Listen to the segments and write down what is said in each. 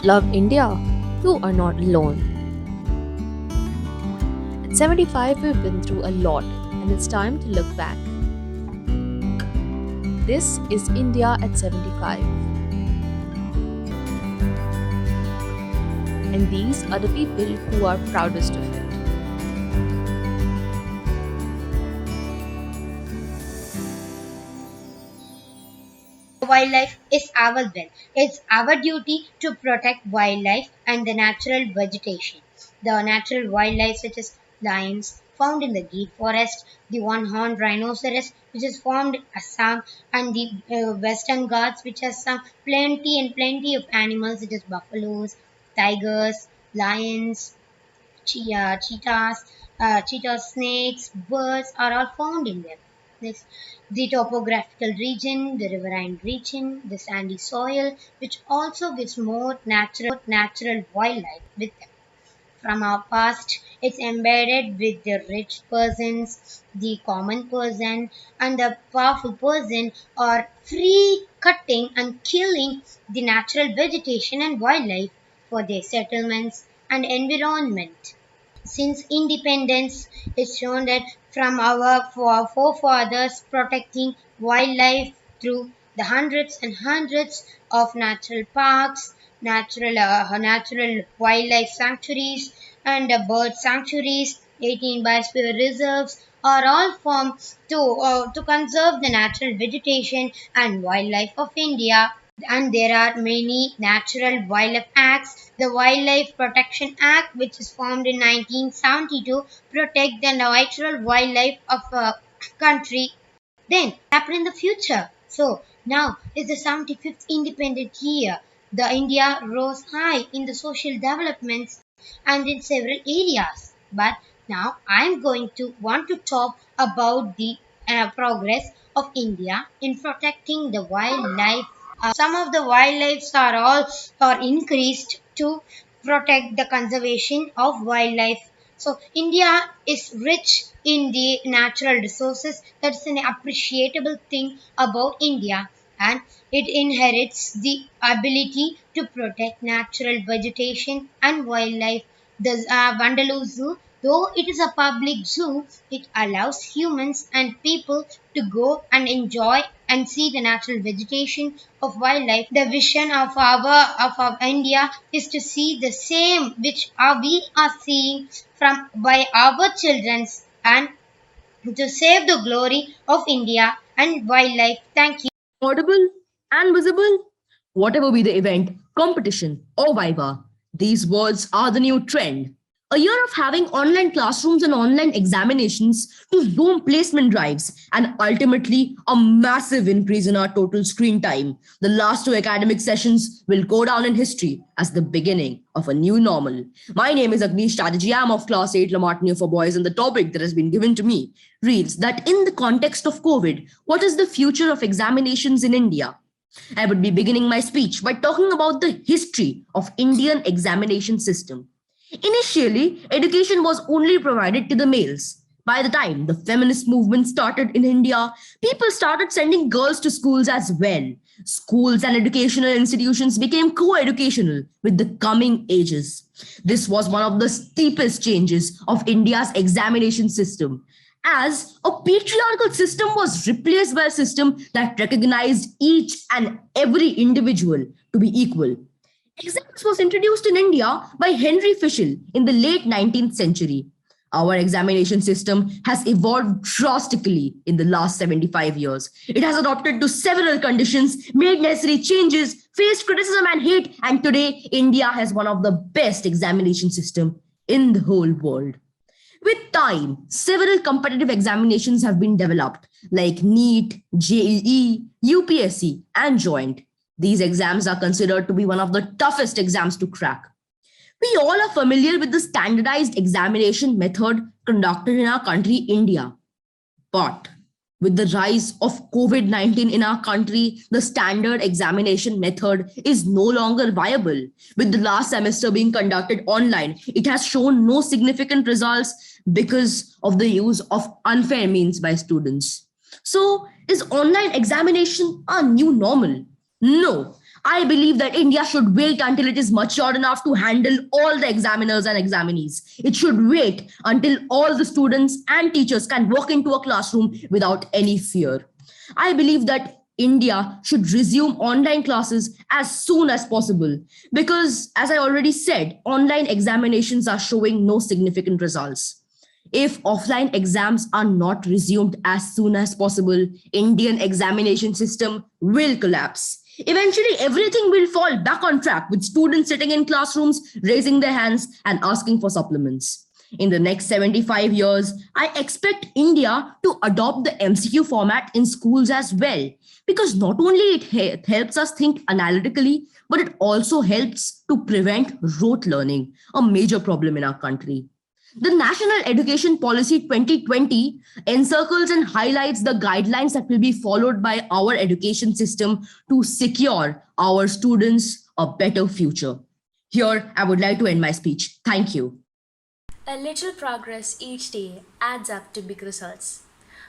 Love India? You are not alone. At 75, we've been through a lot, and it's time to look back. This is India at 75. And these are the people who are proudest of it. Wildlife is our wealth. It's our duty to protect wildlife and the natural vegetation. The natural wildlife such as lions found in the Gir forest, the one-horned rhinoceros which is found in Assam, and the Western Ghats which has some plenty of animals such as buffaloes, tigers, lions, cheetahs, snakes, birds are all found in them. Next, the topographical region, the riverine region, the sandy soil, which also gives more natural wildlife with them. From our past, it's embedded with the rich persons, the common person, and the powerful person are free cutting and killing the natural vegetation and wildlife for their settlements and environment. Since independence, it's shown that from our forefathers protecting wildlife through the hundreds and hundreds of natural parks, natural wildlife sanctuaries, and bird sanctuaries, 18 biosphere reserves are all formed to conserve the natural vegetation and wildlife of India. And there are many natural wildlife acts. The Wildlife Protection Act, which is formed in 1972, protect the natural wildlife of a country. Then happen in the future. So now is the 75th independent year. The India rose high in the social developments and in several areas. But now I am going to want to talk about the progress of India in protecting the wildlife. Some of the wildlife are all are increased to protect the conservation of wildlife. So India is rich in the natural resources. That's an appreciable thing about India, and it inherits the ability to protect natural vegetation and wildlife. The Vandaloo Zoo, though it is a public zoo, it allows humans and people to go and enjoy and see the natural vegetation of wildlife. The vision of our India is to see the same which we are seeing from by our childrens, and to save the glory of India and wildlife. Thank you. Audible and visible, whatever be the event, competition, or viva, these words are the new trend. A year of having online classrooms and online examinations to Zoom placement drives, and ultimately a massive increase in our total screen time. The last two academic sessions will go down in history as the beginning of a new normal. My name is Agneesh Chatterjee. I'm of Class 8 Lamartine for Boys, and the topic that has been given to me reads that in the context of COVID, what is the future of examinations in India? I would be beginning my speech by talking about the history of Indian examination system. Initially, education was only provided to the males. By the time the feminist movement started in India, people started sending girls to schools as well. Schools and educational institutions became co-educational with the coming ages. This was one of the steepest changes of India's examination system, as a patriarchal system was replaced by a system that recognized each and every individual to be equal. Exams was introduced in India by Henry Fischel in the late 19th century. Our examination system has evolved drastically in the last 75 years. It has adopted to several conditions, made necessary changes, faced criticism and hate, and today India has one of the best examination system in the whole world. With time, several competitive examinations have been developed like NEET, JEE, UPSC, and Joint. These exams are considered to be one of the toughest exams to crack. We all are familiar with the standardized examination method conducted in our country, India. But with the rise of COVID-19 in our country, the standard examination method is no longer viable. With the last semester being conducted online, it has shown no significant results because of the use of unfair means by students. So, is online examination a new normal? No, I believe that India should wait until it is mature enough to handle all the examiners and examinees. It should wait until all the students and teachers can walk into a classroom without any fear. I believe that India should resume online classes as soon as possible because, as I already said, online examinations are showing no significant results. If offline exams are not resumed as soon as possible, Indian examination system will collapse. Eventually, everything will fall back on track with students sitting in classrooms, raising their hands and asking for supplements. In the next 75 years, I expect India to adopt the MCQ format in schools as well, because not only it helps us think analytically, but it also helps to prevent rote learning, a major problem in our country. The National Education Policy 2020 encircles and highlights the guidelines that will be followed by our education system to secure our students a better future. Here, I would like to end my speech. Thank you. A little progress each day adds up to big results.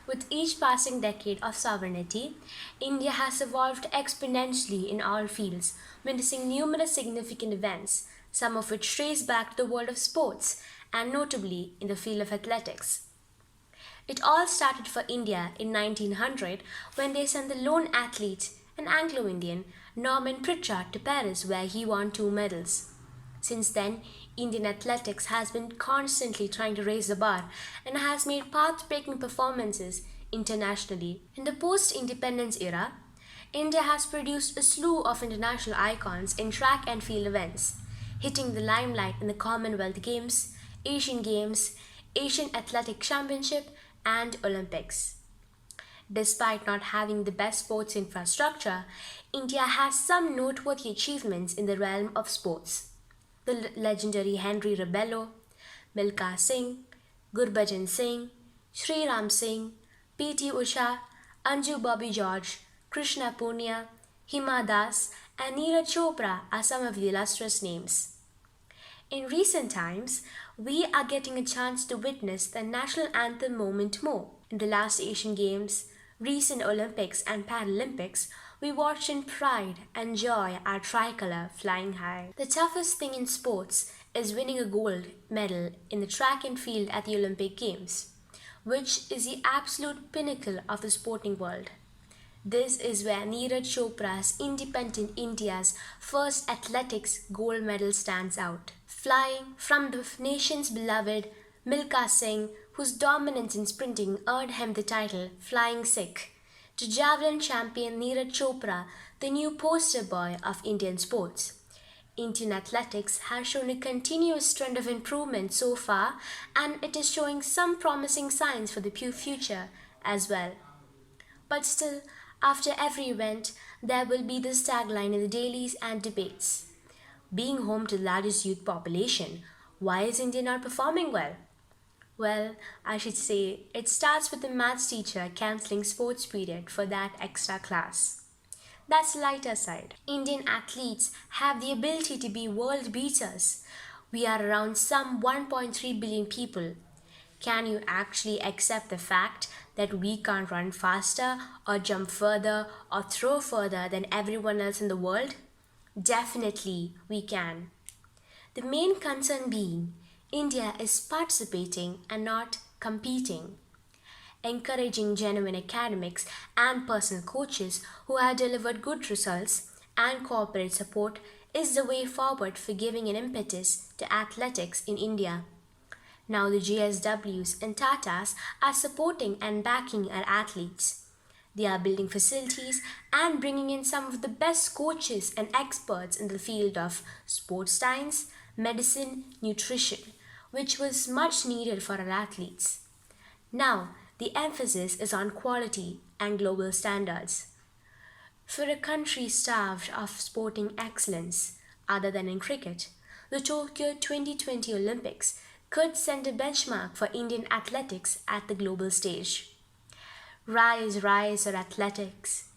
With each passing decade of sovereignty, India has evolved exponentially in all fields, witnessing numerous significant events, some of which trace back to the world of sports, and notably in the field of athletics. It all started for India in 1900 when they sent the lone athlete, an Anglo-Indian, Norman Pritchard, to Paris where he won 2 medals. Since then, Indian athletics has been constantly trying to raise the bar and has made path-breaking performances internationally. In the post-independence era, India has produced a slew of international icons in track and field events, hitting the limelight in the Commonwealth Games, Asian Games, Asian Athletic Championship, and Olympics. Despite not having the best sports infrastructure, India has some noteworthy achievements in the realm of sports. The legendary Henry Rebello, Milkha Singh, Gurbachan Singh, Sri Ram Singh, P.T. Usha, Anju Bobby George, Krishna Punia, Hima Das, and Neeraj Chopra are some of the illustrious names. In recent times, we are getting a chance to witness the national anthem moment more. In the last Asian Games, recent Olympics and Paralympics, we watched in pride and joy our tricolour flying high. The toughest thing in sports is winning a gold medal in the track and field at the Olympic Games, which is the absolute pinnacle of the sporting world. This is where Neeraj Chopra's independent India's first athletics gold medal stands out. Flying from the nation's beloved Milkha Singh, whose dominance in sprinting earned him the title Flying Sikh, to javelin champion Neeraj Chopra, the new poster boy of Indian sports. Indian athletics has shown a continuous trend of improvement so far, and it is showing some promising signs for the future as well. But still, after every event, there will be this tagline in the dailies and debates. Being home to the largest youth population, why is India not performing well? Well, I should say it starts with the maths teacher cancelling sports period for that extra class. That's the lighter side. Indian athletes have the ability to be world beaters. We are around some 1.3 billion people. Can you actually accept the fact that we can't run faster or jump further or throw further than everyone else in the world? Definitely we can. The main concern being India is participating and not competing. Encouraging genuine academics and personal coaches who have delivered good results and corporate support is the way forward for giving an impetus to athletics in India. Now the GSWs and Tatas are supporting and backing our athletes. They are building facilities and bringing in some of the best coaches and experts in the field of sports science, medicine, nutrition, which was much needed for our athletes. Now, the emphasis is on quality and global standards. For a country starved of sporting excellence, other than in cricket, the Tokyo 2020 Olympics could send a benchmark for Indian athletics at the global stage. Rise, rise, our athletics.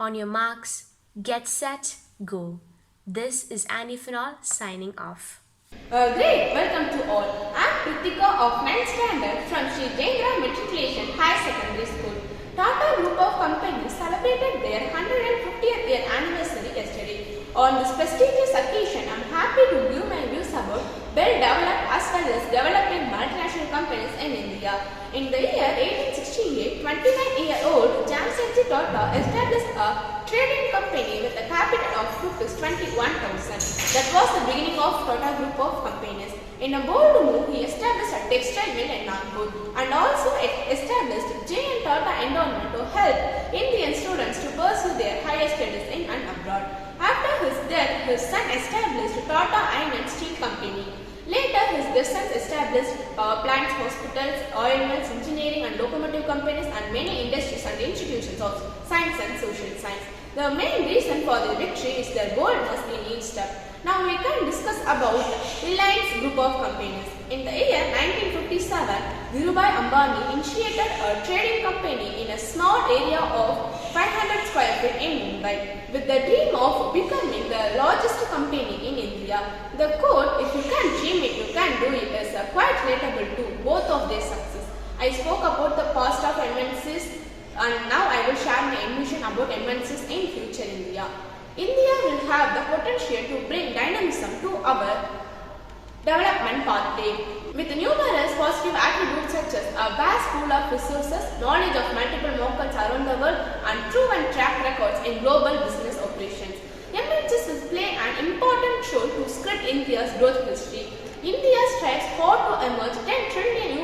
On your marks, get set, go. This is Fenol signing off. Great, welcome to all. I'm Prithiga of 9th standard from Sri Jaingra Matriculation High Secondary School. Tata Group of Companies celebrated their 150th year anniversary yesterday. On this prestigious occasion, I am happy to give my views about well-developed as well as developing multinational companies in India. In the year 1868, 29-year-old Jamsetji Tata established a trading company with a capital of ₹21,000. That was the beginning of Tata Group of companies. In a bold move, he established a textile mill in Nagpur and also established J.N. Tata Endowment to help Indian students to pursue their higher studies in and abroad. After his death, his son established Tata Iron and Steel Company. Later, his descendants established power plants, hospitals, oil mills, engineering and locomotive companies and many industries and institutions of science and social science. The main reason for their victory is their boldness in each step. Now we can discuss about Reliance Group of companies. In the year 1957, Dhirubhai Ambani initiated a trading company in a small area of 500 square feet in Mumbai with the dream of becoming the largest company in India. The quote, "If you can dream it, you can do it," is quite relatable to both of their success. I spoke about the past of MNCs and now I will share my vision about MNCs in future India. India will have the potential to bring dynamism to our development pathway. With numerous positive attributes such as a vast pool of resources, knowledge of multiple markets around the world, and proven track records in global business operations, MNCs will play an important role to script India's growth history. India strives for to emerge $10 trillion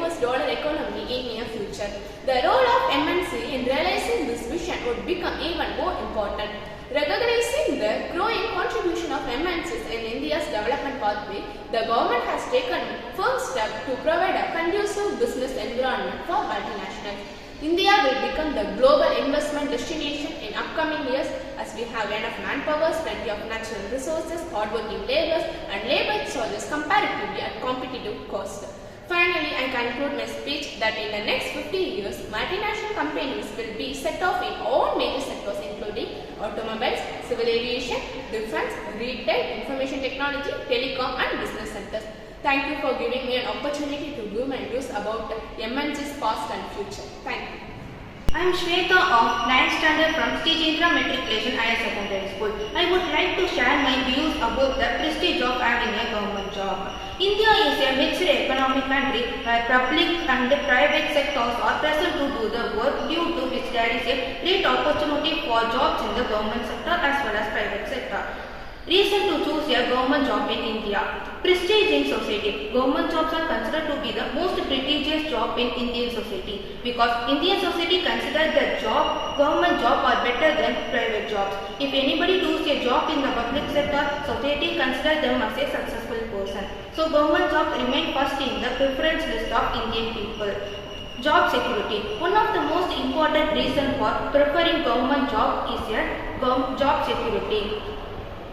economy in near future. The role of MNC in realizing this vision would become even more important. Recognizing the growing contribution of MNCs in India's development pathway, the government has taken firm steps to provide a conducive business environment for multinationals. India will become the global investment destination in upcoming years as we have enough manpower, plenty of natural resources, hardworking laborers and labor charges comparatively at competitive cost. Finally, I conclude my speech that in the next 50 years, multinational companies will be set off in all major sectors including automobiles, civil aviation, defense, retail, information technology, telecom and business sectors. Thank you for giving me an opportunity to give my views about MNC's past and future. Thank you. I am Swetha of 9th standard from Srijendra Matriculation Higher Secondary School. I would like to share my views about the prestige of having a government job. India is a mixed economic country where public and private sectors are present to do the work, due to which there is a great opportunity for jobs in the government sector as well as private sector. Reason to choose a government job in India. Prestige in society. Government jobs are considered to be the most prestigious job in Indian society because Indian society considers the government job are better than private jobs. If anybody does a job in the public sector, society considers them as a successful person. So government jobs remain first in the preference list of Indian people. Job security. One of the most important reasons for preferring government job is a job security.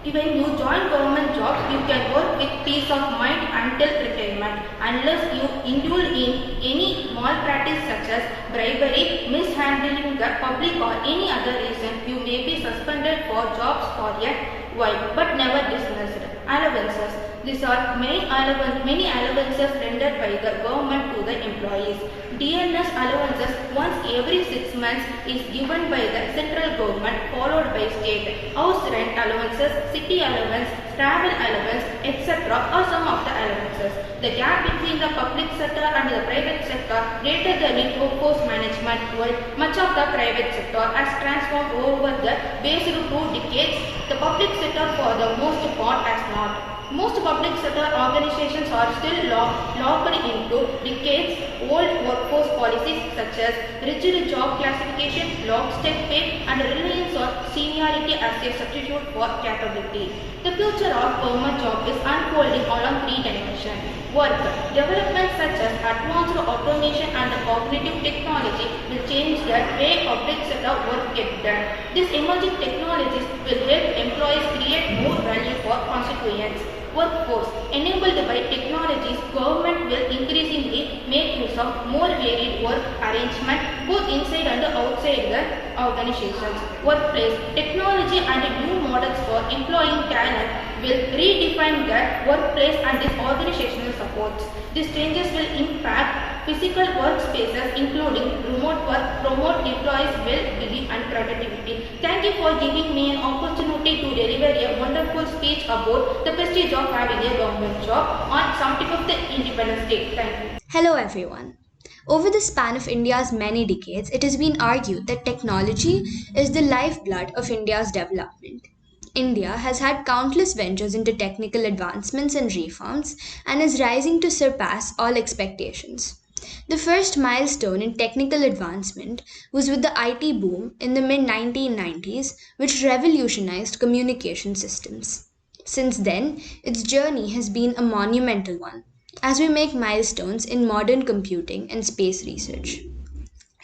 When you join government jobs, you can work with peace of mind until retirement unless you indulge in any malpractice such as bribery, mishandling the public or any other reason. You may be suspended for jobs for a while but never dismissed. Allowances. These are many allowances rendered by the government to the employees. DNS allowances once every 6 months is given by the central government followed by state. House rent allowances, city allowance, travel allowance, etc. are some of the allowances. The gap between the public sector and the private sector greater than in workforce management, while much of the private sector has transformed over the past 2 decades. The public sector for the most part has not. Most public sector organizations are still locked into decades-old workforce policies such as rigid job classification, lockstep pay, and reliance on seniority as a substitute for capability. The future of government job is unfolding along 3 dimensions. Work. Developments such as advanced automation and cognitive technology will change the way public sector work gets done. These emerging technologies will help employees create more value for constituents. Workforce. Enabled by technologies, government will increasingly make use of more varied work arrangement, both inside and outside the organizations. Workplace technology and new models for employing talent will redefine the workplace and its organizational supports. These changes will impact physical workspaces, including remote work, promote employees' well-being and productivity. Thank you for giving me an opportunity to deliver a wonderful speech about the prestige of having a government job on 75th Independence Day. Thank you. Hello everyone. Over the span of India's many decades, it has been argued that technology is the lifeblood of India's development. India has had countless ventures into technical advancements and reforms and is rising to surpass all expectations. The first milestone in technical advancement was with the IT boom in the mid 1990s, which revolutionized communication systems. Since then, its journey has been a monumental one as we make milestones in modern computing and space research.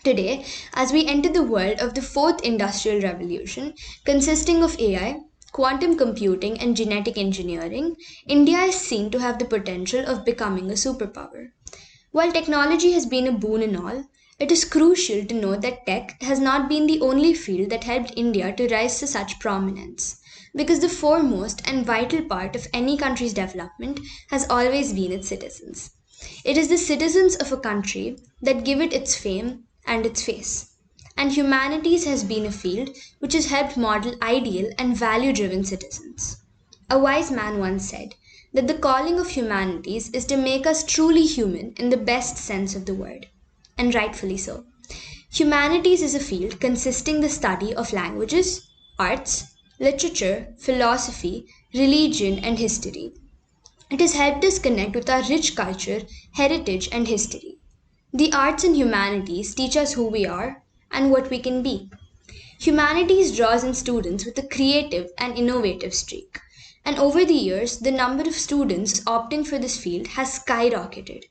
Today, as we enter the world of the fourth industrial revolution, consisting of AI, quantum computing, and genetic engineering, India is seen to have the potential of becoming a superpower. While technology has been a boon in all, it is crucial to note that tech has not been the only field that helped India to rise to such prominence, because the foremost and vital part of any country's development has always been its citizens. It is the citizens of a country that give it its fame and its face. And humanities has been a field which has helped model ideal and value driven citizens. A wise man once said that the calling of humanities is to make us truly human in the best sense of the word, and rightfully so. Humanities is a field consisting the study of languages, arts, literature, philosophy, religion, and history. It has helped us connect with our rich culture, heritage, and history. The arts and humanities teach us who we are and what we can be. Humanities draws in students with a creative and innovative streak. And over the years, the number of students opting for this field has skyrocketed.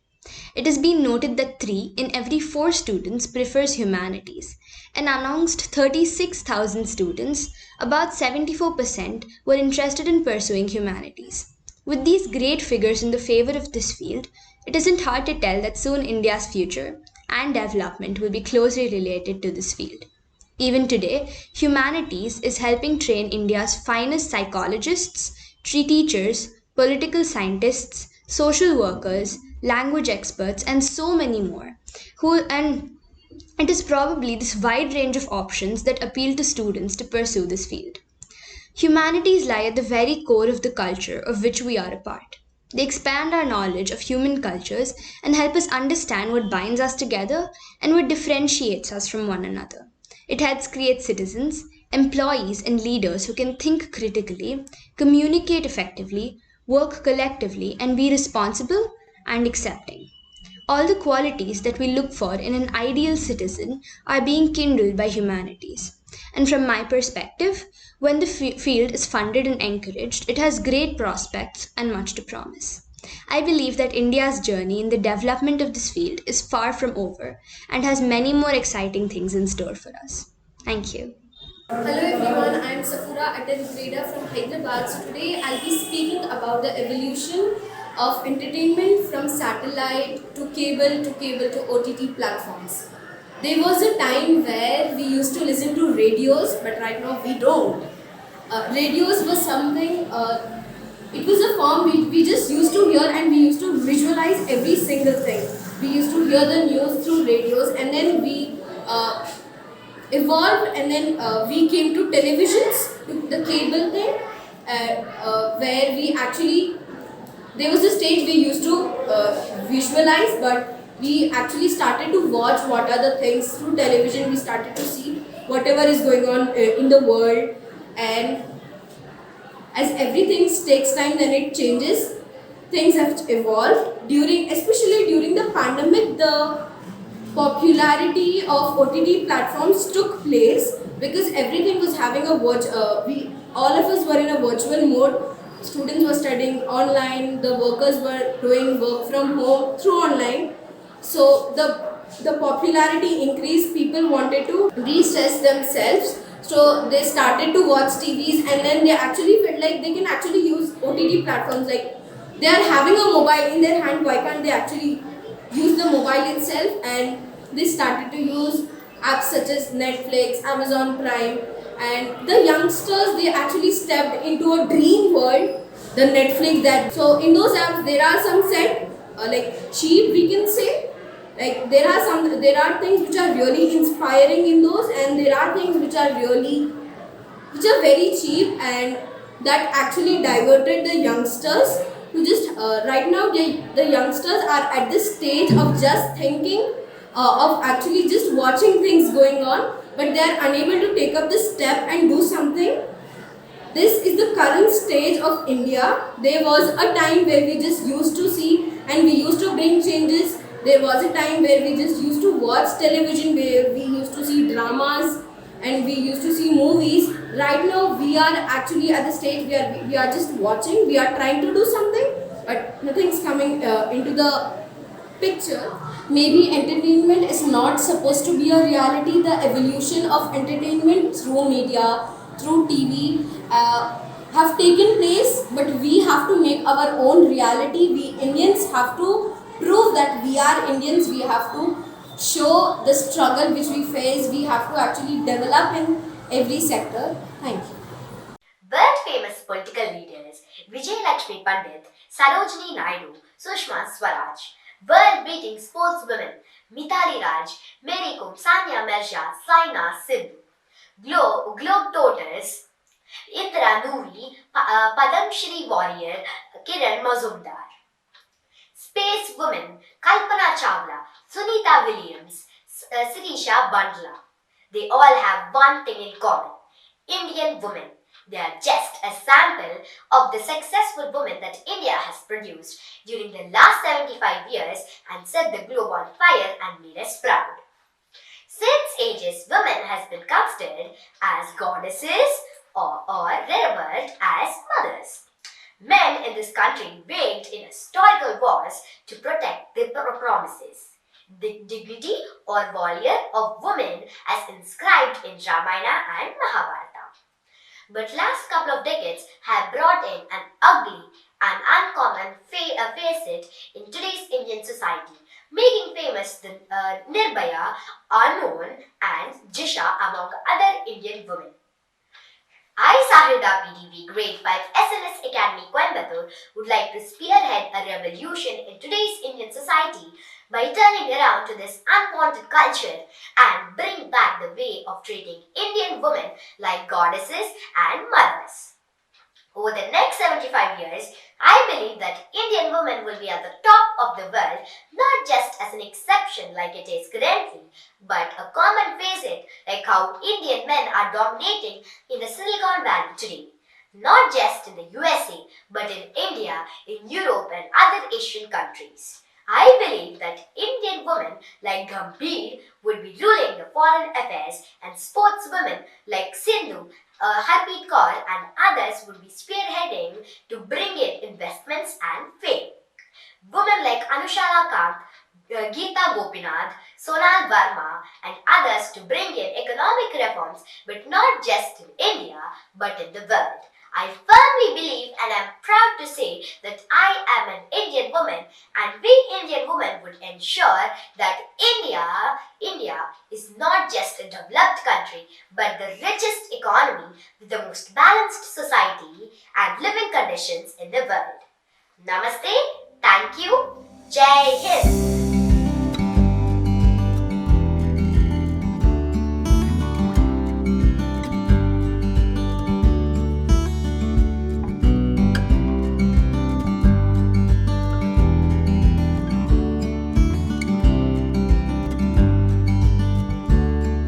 It has been noted that 3 in every 4 students prefers humanities, and amongst 36,000 students, about 74% were interested in pursuing humanities. With these great figures in the favor of this field, it isn't hard to tell that soon India's future and development will be closely related to this field. Even today, humanities is helping train India's finest psychologists, teachers, political scientists, social workers, language experts, and so many more. And it is probably this wide range of options that appeal to students to pursue this field. Humanities lie at the very core of the culture of which we are a part. They expand our knowledge of human cultures and help us understand what binds us together and what differentiates us from one another. It helps create citizens, employees, and leaders who can think critically, communicate effectively, work collectively, and be responsible and accepting. All the qualities that we look for in an ideal citizen are being kindled by humanities. And from my perspective, when the field is funded and encouraged, it has great prospects and much to promise. I believe that India's journey in the development of this field is far from over and has many more exciting things in store for us. Thank you. Hello everyone, I am Safoora TV from Hyderabad. So today I'll be speaking about the evolution of entertainment from satellite to cable to OTT platforms. There was a time where we used to listen to radios, but right now we don't. Radios was something, it was a form we just used to hear and we used to visualize every single thing. We used to hear the news through radios and then we evolved and then we came to televisions, to the cable thing, where we actually, there was a stage we used to visualize, but we actually started to watch what are the things through television. We started to see whatever is going on in the world, and as everything takes time, then it changes. Things have evolved especially during the pandemic. The popularity of OTT platforms took place because everything was having a all of us were in a virtual mode. Students were studying online, the workers were doing work from home through online. So the popularity increased, people wanted to de-stress themselves. So they started to watch TVs and then they actually felt like they can actually use OTT platforms. Like they are having a mobile in their hand, why can't they actually use the mobile itself? And they started to use apps such as Netflix, Amazon Prime, and the youngsters, they actually stepped into a dream world, the Netflix that. So in those apps there are some set like cheap, we can say. Like there are things which are really inspiring in those, and there are things which are very cheap, and that actually diverted the youngsters to just right now the youngsters are at this stage of just thinking of actually just watching things going on, but they are unable to take up the step and do something. This is the current stage of India. There was a time where we just used to see and we used to bring changes. There was a time where we just used to watch television, where we used to see dramas and we used to see movies. Right now we are actually at the stage where we are just watching, we are trying to do something, but nothing's coming into the picture. Maybe entertainment is not supposed to be a reality. The evolution of entertainment through media, through TV have taken place, but we have to make our own reality. We Indians have to prove that we are Indians. We have to show the struggle which we face. We have to actually develop in every sector. Thank you. World famous political leaders Vijay Lakshmi Pandit, Sarojini Naidu, Sushma Swaraj, world beating sportswomen Mithali Raj, Mary Kom, Sania Mirza, Saina Sindhu, Globetrotters Indra Nooyi, Padam Shri warrior Kiran Mazumdar, space women Kalpana Chawla, Sunita Williams, Sirisha Bandla. They all have one thing in common: Indian women. They are just a sample of the successful women that India has produced during the last 75 years and set the globe on fire and made us proud. Since ages, women has been considered as goddesses or revered as mothers. Men in this country waged in historical wars to protect their promises. The dignity or value of women as inscribed in Ramayana and Mahabharata. But last couple of decades have brought in an ugly and uncommon facet in today's Indian society, making famous the Nirbhaya, Unknown and Jisha among other Indian women. I, Sahruda PDV, Grade 5 SNS Academy, Coimbatore, would like to spearhead a revolution in today's Indian society by turning around to this unwanted culture and bring back the way of treating Indian women like goddesses and mothers. Over the next 75 years, I believe that Indian women will be at the top of the world, not just as an exception like it is currently, but a common facet like how Indian men are dominating in the Silicon Valley today. Not just in the USA, but in India, in Europe and other Asian countries. I believe that Indian women like Gambhir would be ruling the foreign affairs, and sportswomen like Sindhu, Harpreet Kaur and others would be spearheading to bring in investments and fame. Women like Anushka Kant, Geeta Gopinath, Sonal Verma and others to bring in economic reforms, but not just in India but in the world. I firmly believe and am proud to say that I am an Indian woman, and we Indian women would ensure that India is not just a developed country but the richest economy with the most balanced society and living conditions in the world. Namaste, thank you, Jai Hind.